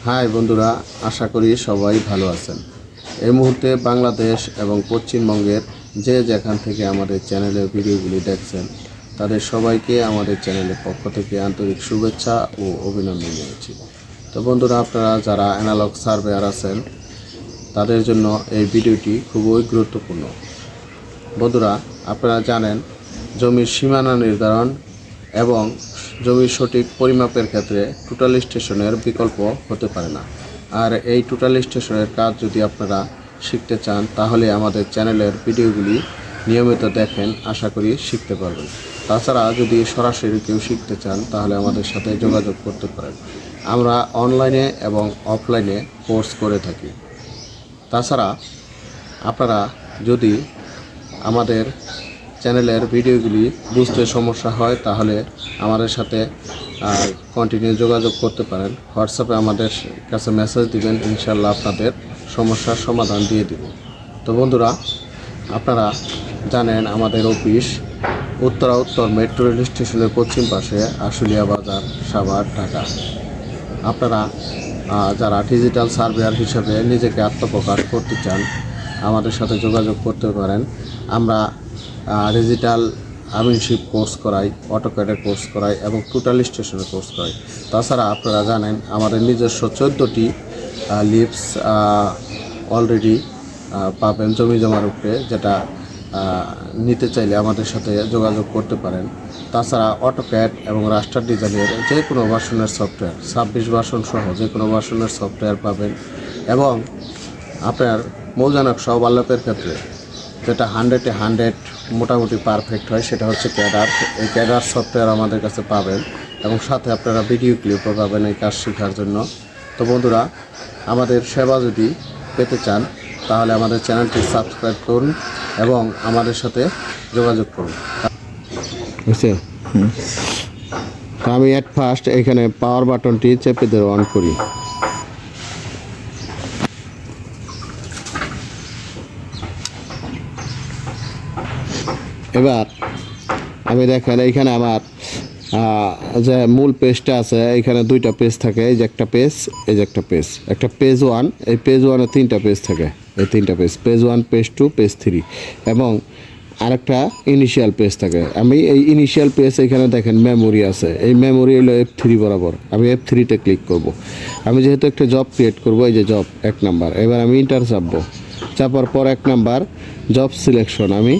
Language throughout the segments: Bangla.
হাই বন্ধুরা, আশা করি সবাই ভালো আছেন। এই মুহূর্তে বাংলাদেশ এবং পশ্চিমবঙ্গের যে যেখান থেকে আমাদের চ্যানেলের ভিডিওগুলি দেখছেন তাদের সবাইকে আমাদের চ্যানেলের পক্ষ থেকে আন্তরিক শুভেচ্ছা ও অভিনন্দন জানাচ্ছি। তো বন্ধুরা, আপনারা যারা অ্যানালগ সার্ভেয়ার আছেন তাদের জন্য এই ভিডিওটি খুবই গুরুত্বপূর্ণ। বন্ধুরা, আপনারা জানেন জমির সীমানা নির্ধারণ এবং জমির সঠিক পরিমাপের ক্ষেত্রে টোটাল স্টেশনের বিকল্প হতে পারে না। আর এই টোটাল স্টেশনের কাজ যদি আপনারা শিখতে চান তাহলে আমাদের চ্যানেলের ভিডিওগুলি নিয়মিত দেখেন, আশা করি শিখতে পারবেন। তাছাড়া যদি সরাসরি কেউ শিখতে চান তাহলে আমাদের সাথে যোগাযোগ করতে পারেন। আমরা অনলাইনে এবং অফলাইনে কোর্স করে থাকি। তাছাড়া আপনারা যদি আমাদের চ্যানেলের ভিডিওগুলি বুঝতে সমস্যা হয় তাহলে আমাদের সাথে কন্টিনিউ যোগাযোগ করতে পারেন। হোয়াটসঅ্যাপে আমাদের কাছে মেসেজ দিবেন, ইনশাল্লাহ আপনাদের সমস্যার সমাধান দিয়ে দিব। তো বন্ধুরা, আপনারা জানেন আমাদের অফিস উত্তর মেট্রো রেল স্টেশনের পশ্চিম পাশে, আশুলিয়া বাজার, সাভার, ঢাকা। আপনারা যারা ডিজিটাল সার্ভেয়ার হিসেবে নিজেকে আত্মপ্রকাশ করতে চান আমাদের সাথে যোগাযোগ করতে পারেন। আমরা ডিজিটাল আমিনশিপ কোর্স করাই, অটোক্যাডের কোর্স করাই এবং টোটাল স্টেশনের কোর্স করাই। তাছাড়া আপনারা জানেন আমাদের নিজস্ব 14টি লিপস অলরেডি পাবেন জমি জমার উপরে, যেটা নিতে চাইলে আমাদের সাথে যোগাযোগ করতে পারেন। তাছাড়া অটোক্যাড এবং রাস্টার ডিজাইনের যে কোনো ভার্সনের সফটওয়্যার, 26 ভার্সন সহ যে কোনো ভার্সনের সফটওয়্যার পাবেন। এবং আপনার মৌজা নকশা ওভারল্যাপের ক্ষেত্রে যেটা 100-এ 100 মোটামুটি পারফেক্ট হয় সেটা হচ্ছে ক্যাডার। এই ক্যাডার সফটওয়্যার আমাদের কাছে পাবেন এবং সাথে আপনারা ভিডিও ক্লিপও পাবেন এই কাজ শেখার জন্য। তো বন্ধুরা, আমাদের সেবা যদি পেতে চান তাহলে আমাদের চ্যানেলটি সাবস্ক্রাইব করুন এবং আমাদের সাথে যোগাযোগ করুন। বুঝছে? আমি অ্যাট ফার্স্ট এখানে পাওয়ার বাটনটি চেপে ধরে অন করি। এবার আমি দেখেন এইখানে আমার যে মূল পেজটা আছে, এইখানে 2টা পেজ থাকে। এই যে একটা পেজ, এই যে একটা পেজ, একটা পেজ 1। এই পেজ 1-এ 3টা পেজ থাকে। এই 3টা পেজ 1, পেজ 2, পেজ 3 এবং আরেকটা ইনিশিয়াল পেজ থাকে। আমি এই ইনিশিয়াল পেজ এখানে দেখেন মেমোরি আছে। এই মেমোরি হলো F3 বরাবর। আমি F3-তে ক্লিক করব। আমি যেহেতু একটা জব ক্রিয়েট করব, এই যে জব 1 নাম্বার। এবার আমি ইন্টার চাপবো। চাপার পর 1 নাম্বার জব সিলেকশন আমি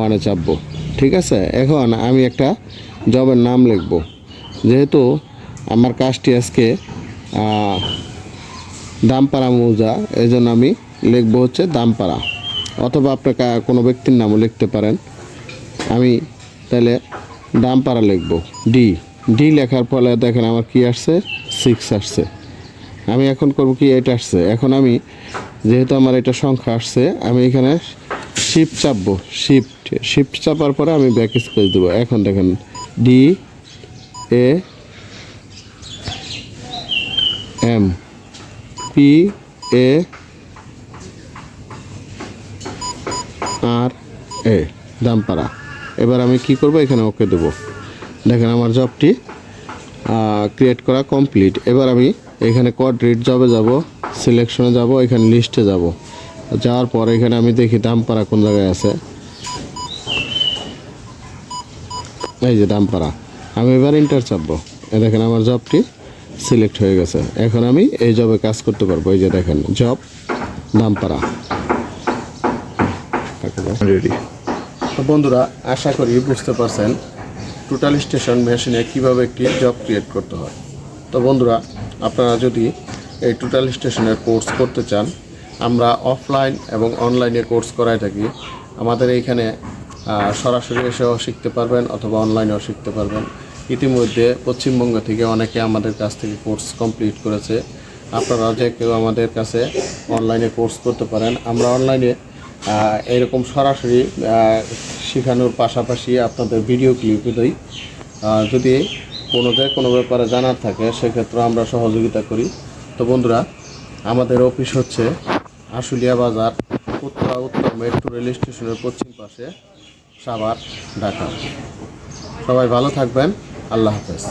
1-এ চাপবো। ঠিক আছে, এখন আমি একটা জবের নাম লিখব। যেহেতু আমার কাজটি আজকে দামপাড়া মৌজা, এই জন্য আমি লিখবো হচ্ছে দামপাড়া, অথবা আপনার কোনো ব্যক্তির নামও লিখতে পারেন। আমি তাহলে দামপাড়া লিখব। ডি লেখার ফলে দেখেন আমার কি আসছে, 6 আসছে। আমি এখন করব কি, 8 আসছে। এখন আমি যেহেতু আমার এটা সংখ্যা আসছে, আমি এখানে শিফট চাপবো। শিফট চাপার পরে আমি ব্যাক স্পেস দেবো। এখন দেখেন DAMPA দামপাড়া। এবার আমি কি করব, এখানে ওকে দেবো। দেখেন আমার জবটি ক্রিয়েট করা কমপ্লিট। এবার আমি এখানে কোঅর্ডিনেট জবে যাব, সিলেকশনে যাব, এখানে লিস্টে যাব। যাওয়ার পর এখানে আমি দেখি দামপাড়া কোন জায়গায় আছে। এই যে দামপাড়া। আমি এবার ইন্টার চাপবো। দেখেন আমার জবটি সিলেক্ট হয়ে গেছে। এখন আমি এই জবে কাজ করতে পারবো। এই যে দেখেন জব দামপাড়া রেডি। তো বন্ধুরা, আশা করি বুঝতে পারছেন টোটাল স্টেশন মেশিনে কীভাবে একটি জব ক্রিয়েট করতে হয়। তো বন্ধুরা, আপনারা যদি এই টোটাল স্টেশনের কোর্স করতে চান, আমরা অফলাইন এবং অনলাইনে কোর্স করাই থাকি। আমাদের এইখানে সরাসরি এসেও শিখতে পারবেন অথবা অনলাইনেও শিখতে পারবেন। ইতিমধ্যে পশ্চিমবঙ্গ থেকে অনেকে আমাদের কাছ থেকে কোর্স কমপ্লিট করেছে। আপনারা যে কেউ আমাদের কাছে অনলাইনে কোর্স করতে পারেন। আমরা অনলাইনে এরকম সরাসরি শেখানোর পাশাপাশি আপনাদের ভিডিও ক্লিপ দিই। যদি কোনো ব্যাপারে জানার থাকে সেক্ষেত্রে আমরা সহযোগিতা করি। তো বন্ধুরা, আমাদের অফিস হচ্ছে আশুলিয়া বাজার, উত্তর মেট্রো রেল স্টেশনের পশ্চিম পাশে, সাভার, ঢাকা। সবাই ভালো থাকবেন। আল্লাহ হাফেজ।